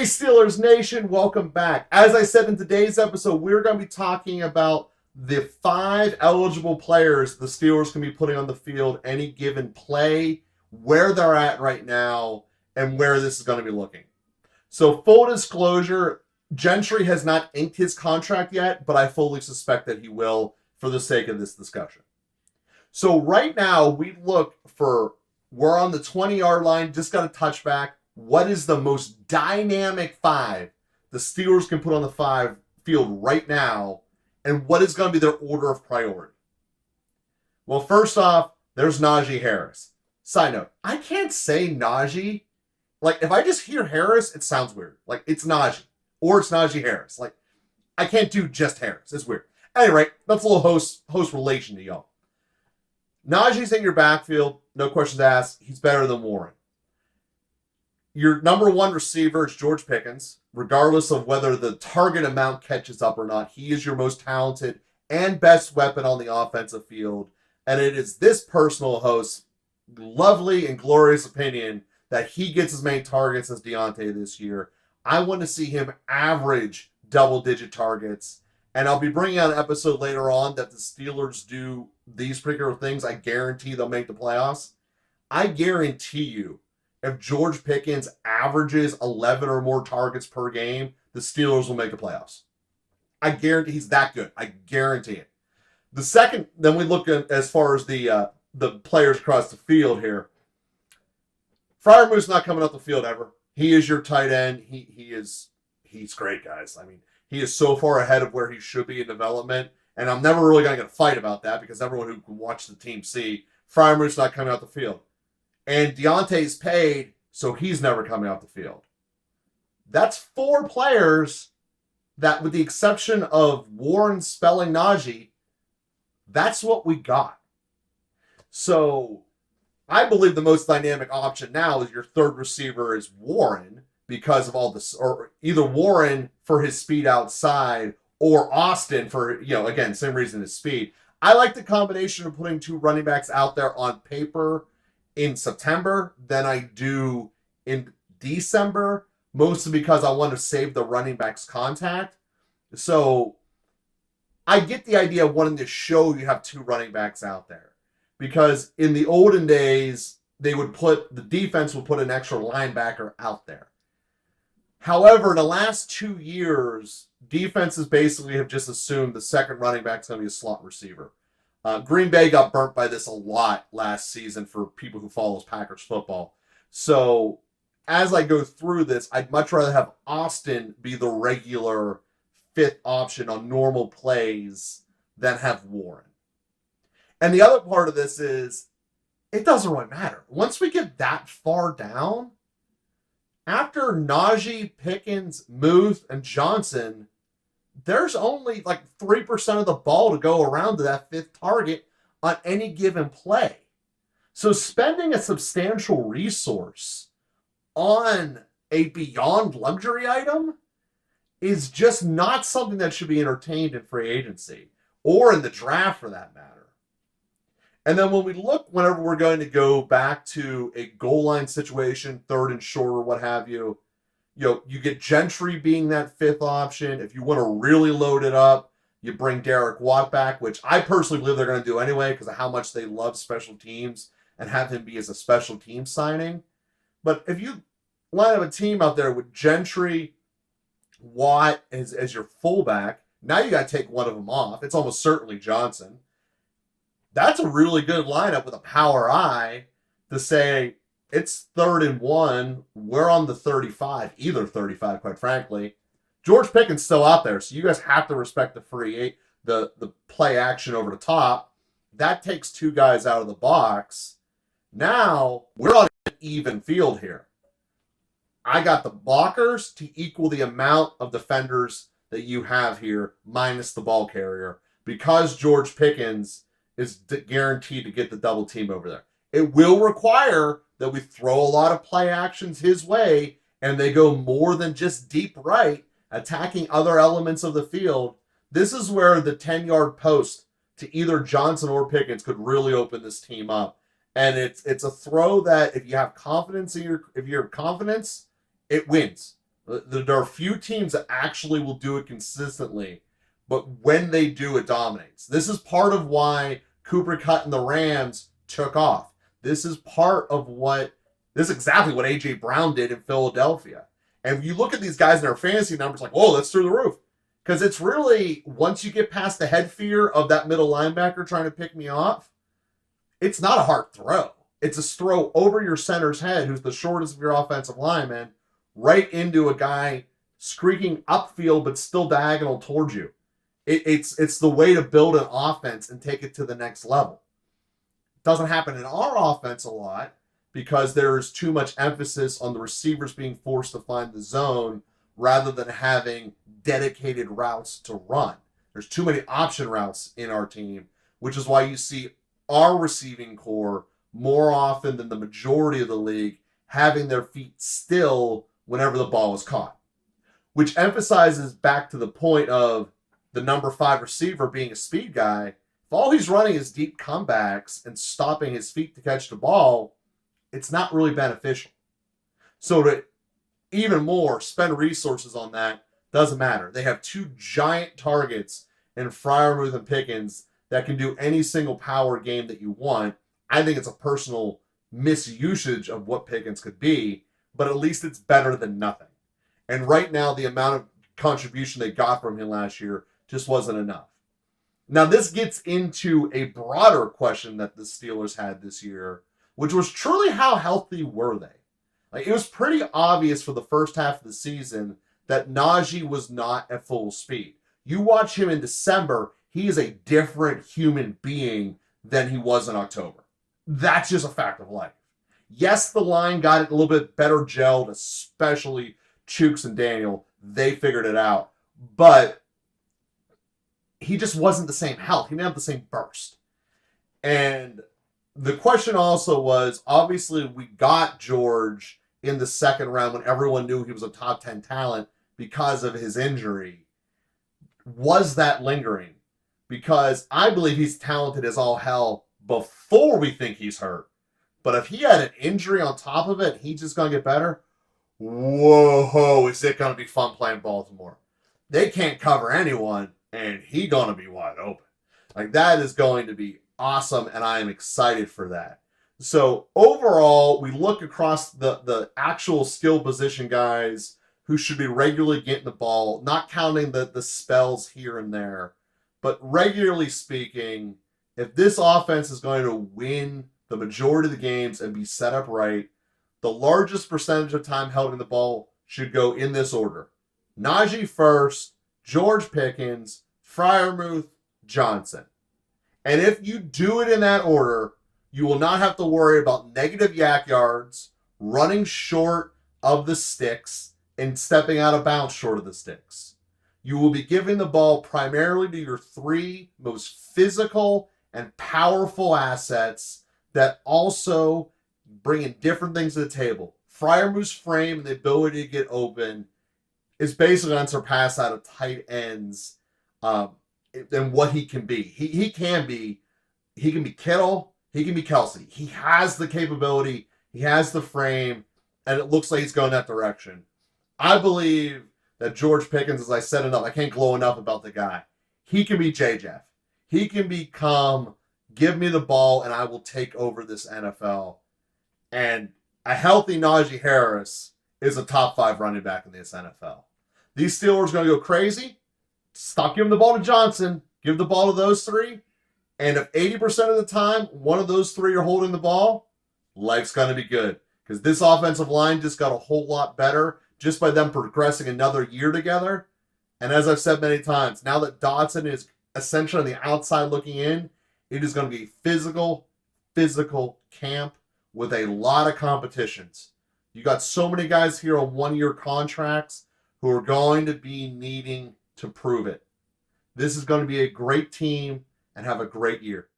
Hey Steelers Nation, welcome back. As I said in today's episode, we're going to be talking about the 5 eligible players the Steelers can be putting on the field any given play, where they're at right now, and where this is going to be looking. So full disclosure, Gentry has not inked his contract yet, but I fully suspect that he will for the sake of this discussion. So right now, we're on the 20-yard line, just got a touchback. What is the most dynamic 5 the Steelers can put on the 5 field right now, and what is going to be their order of priority? Well, first off, there's Najee Harris. Side note, I can't say Najee. Like, if I just hear Harris, it sounds weird. Like, it's Najee, or it's Najee Harris. Like, I can't do just Harris. It's weird. Anyway, that's a little host relation to y'all. Najee's in your backfield, no questions asked. He's better than Warren. Your number 1 receiver is George Pickens. Regardless of whether the target amount catches up or not, he is your most talented and best weapon on the offensive field. And it is this personal host's lovely and glorious opinion that he gets as many targets as Deontay this year. I want to see him average double-digit targets. And I'll be bringing out an episode later on that the Steelers do these particular things. I guarantee they'll make the playoffs. I guarantee you, if George Pickens averages 11 or more targets per game, the Steelers will make the playoffs. I guarantee he's that good. I guarantee it. The second, then we look at as far as the players across the field here. Freiermuth's not coming off the field ever. He is your tight end. He's great, guys. I mean, he is so far ahead of where he should be in development, and I'm never really going to get a fight about that because everyone who can watch the team see Freiermuth's not coming out the field. And Deontay's paid, so he's never coming out the field. That's 4 players that, with the exception of Warren spelling Najee, that's what we got. So I believe the most dynamic option now is your 3rd receiver is Warren because of all this, or either Warren for his speed outside or Austin for, again, same reason as speed. I like the combination of putting 2 running backs out there on paper in September than I do in December, mostly because I want to save the running back's contact. So I get the idea of wanting to show you have 2 running backs out there. Because in the olden days, the defense would put an extra linebacker out there. However, in the last 2 years, defenses basically have just assumed the second running back is going to be a slot receiver. Green Bay got burnt by this a lot last season for people who follow Packers football. So as I go through this, I'd much rather have Austin be the regular 5th option on normal plays than have Warren. And the other part of this is, it doesn't really matter. Once we get that far down, after Najee, Pickens, Muth, and Johnson, there's only like 3% of the ball to go around to that 5th target on any given play. So spending a substantial resource on a beyond luxury item is just not something that should be entertained in free agency or in the draft for that matter. And then when we look, whenever we're going to go back to a goal line situation, 3rd and short or what have you, you get Gentry being that 5th option. If you want to really load it up, you bring Derek Watt back, which I personally believe they're going to do anyway because of how much they love special teams and have him be as a special team signing. But if you line up a team out there with Gentry, Watt as your fullback, now you got to take one of them off. It's almost certainly Johnson. That's a really good lineup with a power eye to say, it's 3rd and 1. We're on the 35, either 35, quite frankly. George Pickens still out there, so you guys have to respect the play action over the top. That takes 2 guys out of the box. Now we're on an even field here. I got the blockers to equal the amount of defenders that you have here, minus the ball carrier, because George Pickens is guaranteed to get the double team over there. It will require that we throw a lot of play actions his way, and they go more than just deep right, attacking other elements of the field. This is where the 10-yard post to either Johnson or Pickens could really open this team up. And it's a throw that if you have confidence it wins. There are few teams that actually will do it consistently, but when they do, it dominates. This is part of why Cooper Kupp and the Rams took off. This is exactly what A.J. Brown did in Philadelphia. And you look at these guys in their fantasy numbers like, whoa, that's through the roof. Because it's really, once you get past the head fear of that middle linebacker trying to pick me off, it's not a hard throw. It's a throw over your center's head, who's the shortest of your offensive linemen, right into a guy streaking upfield but still diagonal towards you. It's the way to build an offense and take it to the next level. It doesn't happen in our offense a lot because there's too much emphasis on the receivers being forced to find the zone rather than having dedicated routes to run. There's too many option routes in our team, which is why you see our receiving core more often than the majority of the league having their feet still whenever the ball is caught, which emphasizes back to the point of the number 5 receiver being a speed guy. If all he's running is deep comebacks and stopping his feet to catch the ball, it's not really beneficial. So to even more spend resources on that doesn't matter. They have 2 giant targets in Freiermuth and Pickens that can do any single power game that you want. I think it's a personal misusage of what Pickens could be, but at least it's better than nothing. And right now, the amount of contribution they got from him last year just wasn't enough. Now, this gets into a broader question that the Steelers had this year, which was truly how healthy were they? Like, it was pretty obvious for the first half of the season that Najee was not at full speed. You watch him in December, he is a different human being than he was in October. That's just a fact of life. Yes, the line got it a little bit better gelled, especially Chooks and Daniel. They figured it out. But he just wasn't the same health. He didn't have the same burst. And the question also was, obviously, we got George in the second round when everyone knew he was a top 10 talent because of his injury. Was that lingering? Because I believe he's talented as all hell before we think he's hurt. But if he had an injury on top of it, he's just going to get better. Whoa, is it going to be fun playing Baltimore? They can't cover anyone, and he going to be wide open. Like, that is going to be awesome, and I am excited for that. So overall, we look across the actual skill position guys who should be regularly getting the ball, not counting the spells here and there. But regularly speaking, if this offense is going to win the majority of the games and be set up right, the largest percentage of time holding the ball should go in this order. Najee first, George Pickens, Freiermuth, Johnson. And if you do it in that order, you will not have to worry about negative yak yards, running short of the sticks, and stepping out of bounds short of the sticks. You will be giving the ball primarily to your 3 most physical and powerful assets that also bring in different things to the table. Freiermuth's frame and the ability to get open is basically unsurpassed out of tight ends than what he can be. He can be Kittle, he can be Kelsey. He has the capability, he has the frame, and it looks like he's going that direction. I believe that George Pickens, as I said enough, I can't glow enough about the guy. He can be J-Jeff. He can become, give me the ball and I will take over this NFL. And a healthy Najee Harris is a top 5 running back in this NFL. These Steelers are going to go crazy. Stop giving the ball to Johnson. Give the ball to those 3. And if 80% of the time one of those 3 are holding the ball, life's going to be good. Because this offensive line just got a whole lot better just by them progressing another year together. And as I've said many times, now that Dotson is essentially on the outside looking in, it is going to be physical camp with a lot of competitions. You got so many guys here on 1-year contracts who are going to be needing to prove it. This is going to be a great team and have a great year.